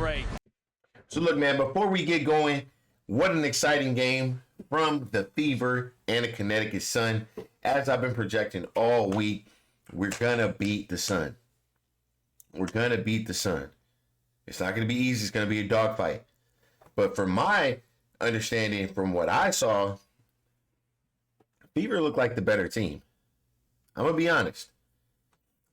break. So look, man, before we get going, what an exciting game from the Fever and the Connecticut Sun. As I've been projecting all week, we're going to beat the Sun. We're going to beat the Sun. It's not going to be easy. It's going to be a dogfight. But from my understanding, from what I saw, Fever looked like the better team. I'm going to be honest.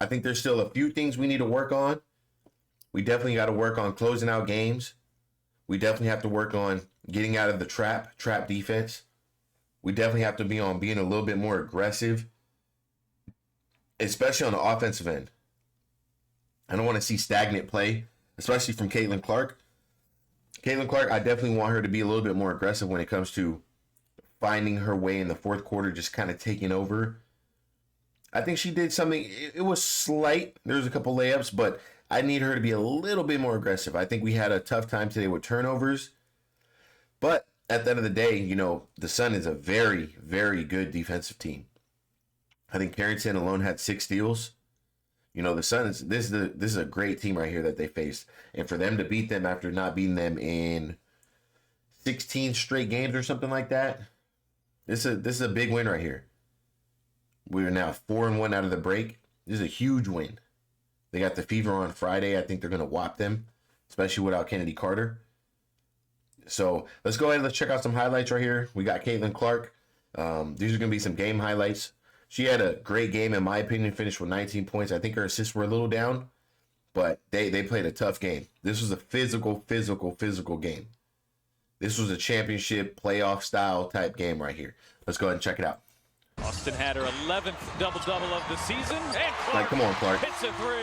I think there's still a few things we need to work on. We definitely got to work on closing out games. We definitely have to work on getting out of the trap defense. We definitely have to be on being a little bit more aggressive, especially on the offensive end. I don't want to see stagnant play, especially from Caitlin Clark. Caitlin Clark, I definitely want her to be a little bit more aggressive when it comes to finding her way in the fourth quarter, just kind of taking over. I think she did something. It was slight. There was a couple layups, but I need her to be a little bit more aggressive. I think we had a tough time today with turnovers. But at the end of the day, you know, the Sun is a very, very good defensive team. I think Carrington alone had 6 steals. You know, the Sun is this is a great team right here that they faced. And for them to beat them after not beating them in 16 straight games or something like that, this is a big win right here. We are now 4-1 out of the break. This is a huge win. They got the Fever on Friday. I think they're going to whop them, especially without Kennedy Carter. So let's go ahead and let's check out some highlights right here. We got Caitlin Clark. These are going to be some game highlights. She had a great game, in my opinion, finished with 19 points. I think her assists were a little down, but they played a tough game. This was a physical game. This was a championship playoff style type game right here. Let's go ahead and check it out. Austin had her 11th double-double of the season. And Clark, like, come on, Clark. hits a 3.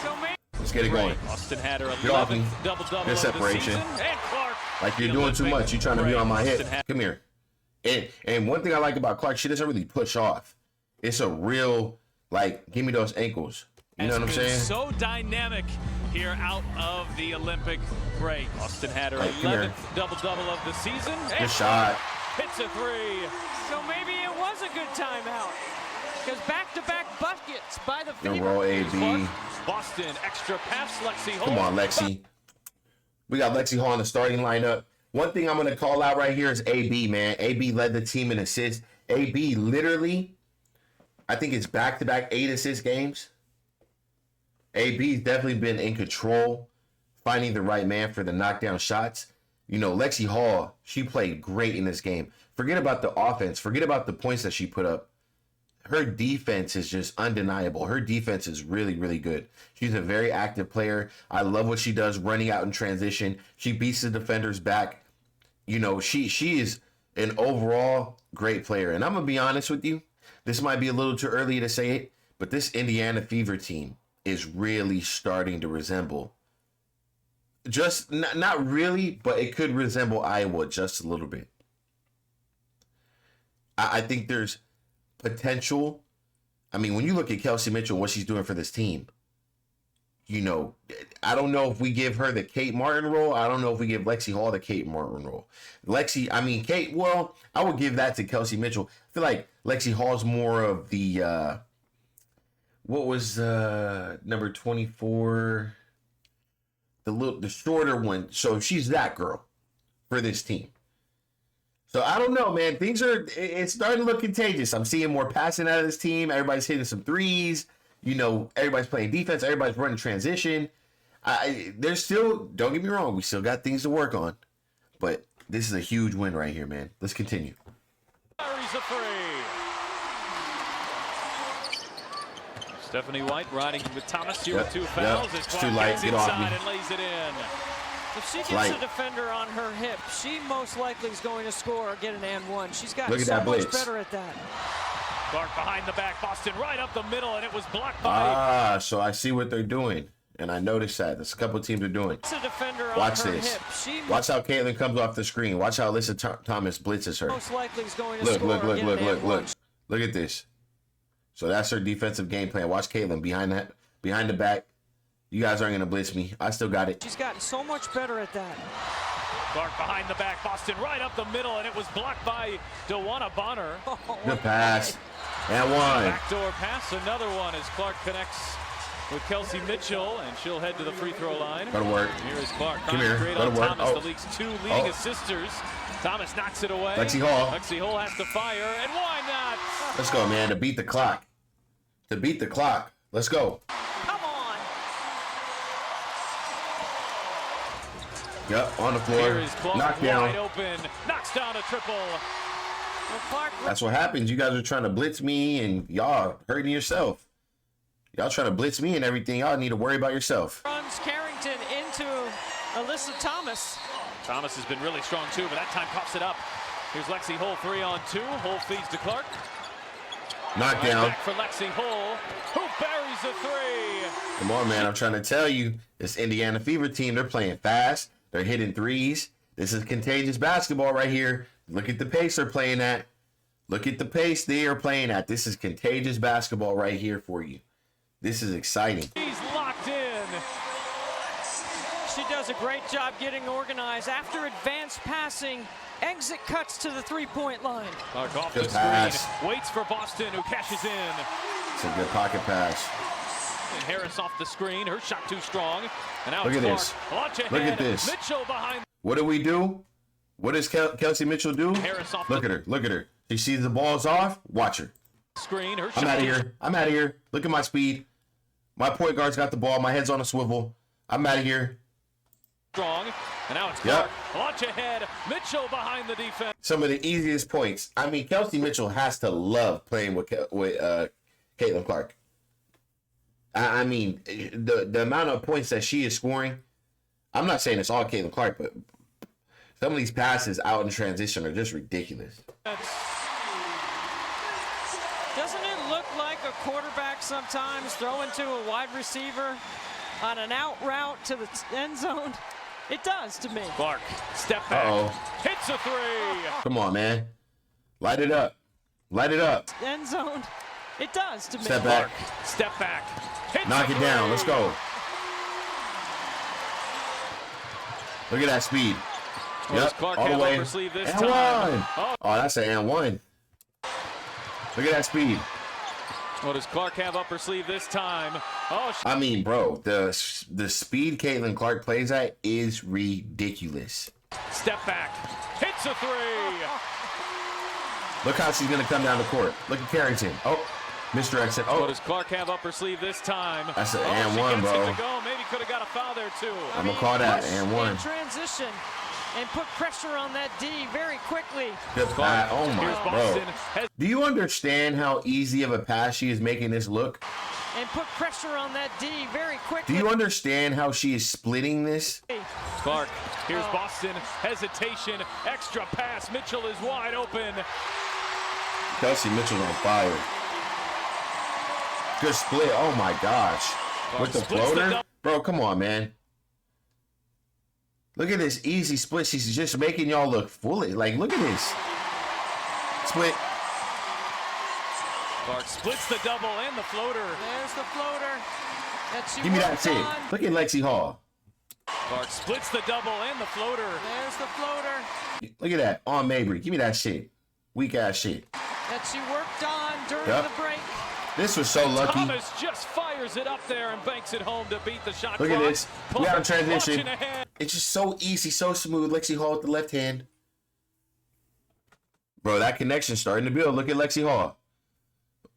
So let's get it going. Austin had her 11th double-double of the season. And Clark, like, you're doing too much. You're trying to be on my head. Come here. And one thing I like about Clark, she doesn't really push off. It's a real, like, give me those ankles. You know what I'm saying? So dynamic here out of the Olympic break. Austin had her 11th double-double of the season. Good shot. Hits a 3. So maybe it was a good timeout. Because back-to-back buckets by the Fever. Roll AB. Boston, extra pass, Lexi Hall. Come on, Lexi. We got Lexi Hall in the starting lineup. One thing I'm going to call out right here is AB, man. AB led the team in assists. AB literally, I think it's back-to-back 8 assist games. AB's definitely been in control, finding the right man for the knockdown shots. You know, Lexi Hall, she played great in this game. Forget about the offense. Forget about the points that she put up. Her defense is just undeniable. Her defense is really, really good. She's a very active player. I love what she does running out in transition. She beats the defenders back. You know, she is an overall great player. And I'm going to be honest with you. This might be a little too early to say it, but this Indiana Fever team is really starting to resemble. Just not really, but it could resemble Iowa just a little bit. I think there's potential. I mean, when you look at Kelsey Mitchell, what she's doing for this team, you know, I don't know if we give her the Kate Martin role. I don't know if we give Lexi Hall the Kate Martin role. Kate, well, I would give that to Kelsey Mitchell. I feel like Lexi Hall's more of the, what was number 24? The shorter one. So she's that girl for this team. So I don't know, man. It's starting to look contagious. I'm seeing more passing out of this team. Everybody's hitting some threes. You know, everybody's playing defense. Everybody's running transition. There's still, don't get me wrong, we still got things to work on. But this is a huge win right here, man. Let's continue. Stephanie White riding with Thomas here with 2 fouls. It's too light. Get off me. And lays it in. If she gets a defender on her hip, she most likely is going to score or get an and one. She's got so much better at that. Clark behind the back. Boston right up the middle, and it was blocked by. So I see what they're doing. And I noticed that. There's a couple of teams are doing. Watch this. Watch how Caitlin comes off the screen. Watch how Alyssa Thomas blitzes her. Most likely is going to look. Look at this. So that's her defensive game plan. Watch Caitlin behind the back. You guys aren't going to blitz me. I still got it. She's gotten so much better at that. Clark behind the back. Boston right up the middle, and it was blocked by DeWanna Bonner. Good pass. And one. Backdoor pass. Another one as Clark connects with Kelsey Mitchell, and she'll head to the free throw line. Go to work. Here is Clark. Come here. Great Go on to work. Thomas, Oh. the league's 2 leading assisters. Thomas knocks it away. Lexi Hall. Lexi Hall has to fire, and why not? Let's go, man. To beat the clock. To beat the clock. Let's go. Come on. Yep, on the floor. Here is Clark, Knocked wide down. open, knocks down a triple. Well, Clark That's what happens. You guys are trying to blitz me, and y'all hurting yourself. Y'all trying to blitz me and everything. Y'all need to worry about yourself. runs Carrington into Alyssa Thomas. Thomas has been really strong too, but that time coughs it up. Here's Lexi Hall 3-on-2. Hall feeds to Clark. Knocked down. Back for Lexi Hall, who buries a 3. Come on, man. I'm trying to tell you, this Indiana Fever team, they're playing fast. They're hitting threes. This is contagious basketball right here. Look at the pace they're playing at. Look at the pace they are playing at. This is contagious basketball right here for you. This is exciting. He's locked in. She does a great job getting organized. After advanced passing, exit cuts to the three-point line. Clark off Good the pass. screen, waits for Boston, who cashes in. It's a good pocket pass. And Harris off the screen, her shot too strong. And now Look it's at Clark. this. Launch Look ahead. at this. Mitchell behind. What do we do? What does Kelsey Mitchell do? Harris off Look the at her. Look at her. She sees the ball's off. Watch her. screen. Her I'm shot out of here. I'm out of here. Look at my speed. My point guard's got the ball. My head's on a swivel. I'm out of here. strong. And now it's Yep. Clark. Launch ahead. Mitchell behind the defense. Some of the easiest points. I mean, Kelsey Mitchell has to love playing with Caitlin Clark. I mean, the amount of points that she is scoring. I'm not saying it's all Caitlin Clark, but some of these passes out in transition are just ridiculous. Doesn't it look like a quarterback sometimes throwing to a wide receiver on an out route to the end zone? It does to me. Clark, step back. Uh-oh. Hits a 3. Come on, man. Light it up. Light it up. End zone. It does to me. Step back. Clark, step back. Hits Knock a it down. 3. Let's go. Look at that speed. Well, does Yep, Clark all the have way. up her sleeve this And time? one. Oh, Oh, that's an and one. Look at that speed. what does Clark have up her sleeve this time? Oh, I mean, bro, the speed Caitlin Clark plays at is ridiculous. step back. Hits a 3. Look how she's going to come down the court. Look at Carrington. Oh, misdirection. What Oh, does Clark have up her sleeve this time? That's an oh, and she one, gets bro. it to go. Maybe could have got a foul there, too. I'm going to call that Push and one. in transition and put pressure on that D very quickly. Good pass. Oh, Here's my, Boston. bro. Has Do you understand how easy of a pass she is making this look? And put pressure on that D very Do quickly. you understand how she is splitting this? Clark. Here's Boston. Hesitation. Extra pass. Mitchell is wide open. Kelsey Mitchell's on fire. Good split. Oh, my gosh. With the Splits the floater? double. Bro, come on, man. Look at this easy split. She's just making y'all look fully. Like, look at this. Split. Clark splits the double and the floater. There's the floater. That she Give me that worked shit. on. Look at Lexi Hall. Clark splits the double and the floater. There's the floater Look at that. On Mabry. Give me that shit. Weak ass shit. that she worked on during Yep. the break. This was so lucky. Thomas just fires it up there and banks it home to beat the shot Look at clock. this. We got a transition. Launching ahead. It's just so easy, so smooth. Lexi Hall with the left hand. Bro, that connection's starting to build. Look at Lexi Hall.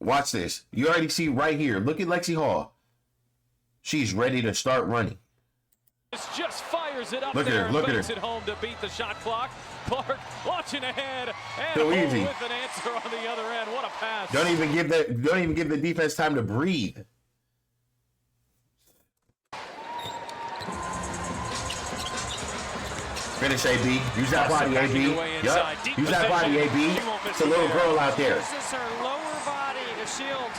Watch this. You already see right here. Look at Lexi Hall. She's ready to start running. Just fires it up Look at there her, and look at banks her. it home to beat the shot clock. Clark launching ahead and So home easy. with an answer on the other end. What a pass. Don't even give the defense time to breathe. Finish, AB. Use that body, Backing AB. her way Yup. inside. Deep Use that body, possession. AB. She won't miss It's a it little there. girl out there. Uses her lower body to shield.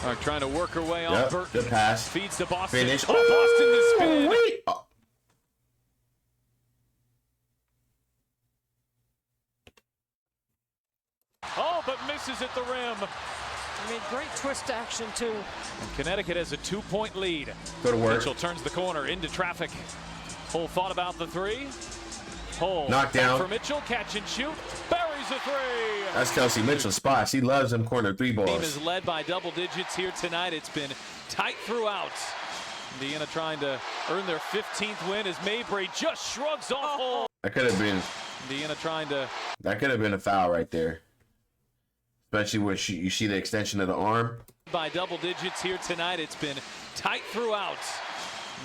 Clark trying to work her way on Yep. Burton. Good pass. Feeds to Boston. Finish. Oh, Boston the spin. Wait. Oh. Oh, but misses at the rim. I mean, great twist action, too. Connecticut has a 2-point lead. Go to work. Mitchell turns the corner into traffic. Hull thought about the 3. Hull Knock down. for Mitchell, catch and shoot, buries a 3. That's Kelsey Mitchell's spot. She loves them corner three Team balls. is led by double digits here tonight. It's been tight throughout. Indiana trying to earn their 15th win as Mabry just shrugs off Hall. That could have been. Indiana trying to. That could have been a foul right there. Especially where you see the extension of the arm. By double digits here tonight. It's been tight throughout.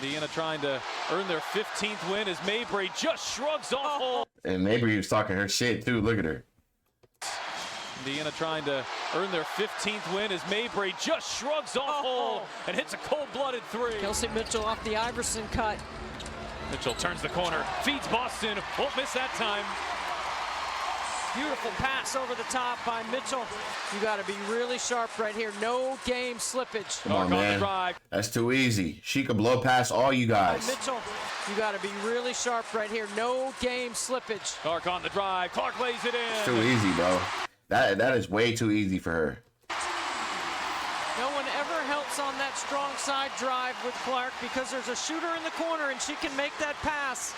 Indiana trying to earn their 15th win as Mabry just shrugs off Hall. And Mabry was talking her shit too. Look at her. Indiana trying to earn their 15th win as Mabry just shrugs off Hall and hits a cold-blooded three. Kelsey Mitchell off the Iverson cut. Mitchell turns the corner, feeds Boston, won't miss that time. Beautiful pass over the top by Mitchell. You got to be really sharp right here. No game slippage. Come on, man. That's too easy. She could blow past all you guys. Mitchell, you got to be really sharp right here. No game slippage. Clark on the drive. Clark lays it in. It's too easy, bro. That is way too easy for her. No one ever helps on that strong side drive with Clark because there's a shooter in the corner and she can make that pass.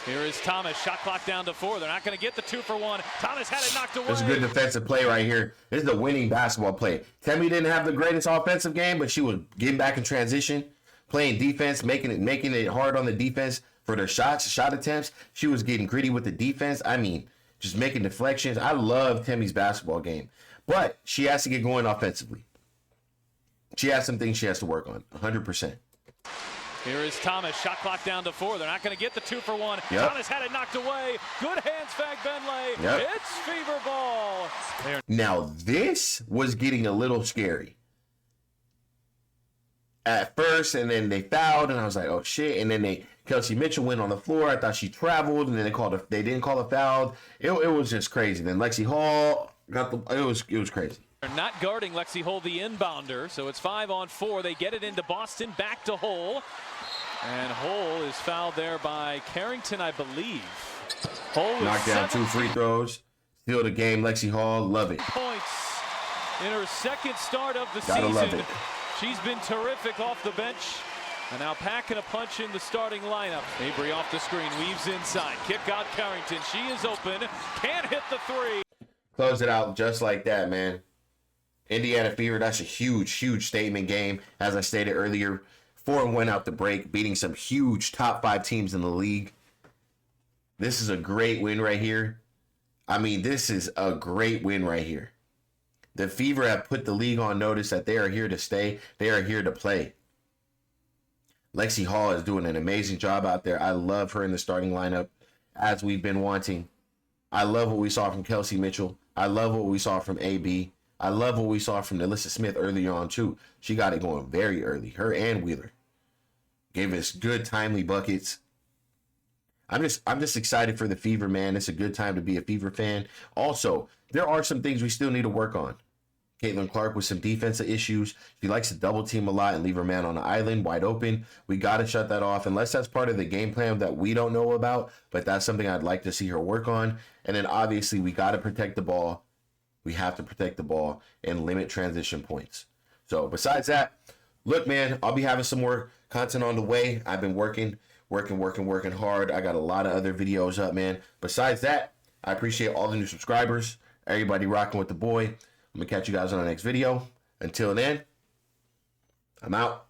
Here is Thomas. Shot clock down to 4. They're not going to get the 2 for 1. Thomas had it knocked away. This is a good defensive play right here. This is a winning basketball play. Temi didn't have the greatest offensive game, but she was getting back in transition, playing defense, making it hard on the defense for their shot attempts. She was getting gritty with the defense. I mean, just making deflections. I love Temi's basketball game, but she has to get going offensively. She has some things she has to work on, 100%. Here is Thomas. Shot clock down to 4. They're not going to get the 2 for 1. Yep. Thomas had it knocked away. Good hands, Fag-Benley. Yep. It's fever ball. Now, this was getting a little scary at first, and then they fouled, and I was like, oh, shit. And then Kelsey Mitchell went on the floor. I thought she traveled, and then they didn't call a foul. It was just crazy. Then Lexi Hall it was crazy. They're not guarding Lexi Hall, the inbounder, so it's 5-on-4. They get it into Boston, back to Hall. And Hall is fouled there by Carrington, I believe. Hall knocked down 2 free throws. Steal the game, Lexi Hall. Love it. Points in her second start of the Gotta season. Love it. She's been terrific off the bench. And now packing a punch in the starting lineup. Mabry off the screen, weaves inside. Kick out Carrington. She is open. Can't hit the 3. Close it out just like that, man. Indiana Fever, that's a huge, huge statement game. As I stated earlier, 4-1 out the break, beating some huge top 5 teams in the league. This is a great win right here. I mean, this is a great win right here. The Fever have put the league on notice that they are here to stay. They are here to play. Lexi Hall is doing an amazing job out there. I love her in the starting lineup, as we've been wanting. I love what we saw from Kelsey Mitchell. I love what we saw from AB. I love what we saw from Alyssa Smith earlier on, too. She got it going very early. Her and Wheeler gave us good, timely buckets. I'm just excited for the Fever, man. It's a good time to be a Fever fan. Also, there are some things we still need to work on. Caitlin Clark with some defensive issues. She likes to double team a lot and leave her man on the island wide open. We got to shut that off, unless that's part of the game plan that we don't know about. But that's something I'd like to see her work on. And then, obviously, we got to protect the ball. We have to protect the ball and limit transition points. So besides that, look, man, I'll be having some more content on the way. I've been working hard. I got a lot of other videos up, man. Besides that, I appreciate all the new subscribers, everybody rocking with the boy. I'm going to catch you guys on the next video. Until then, I'm out.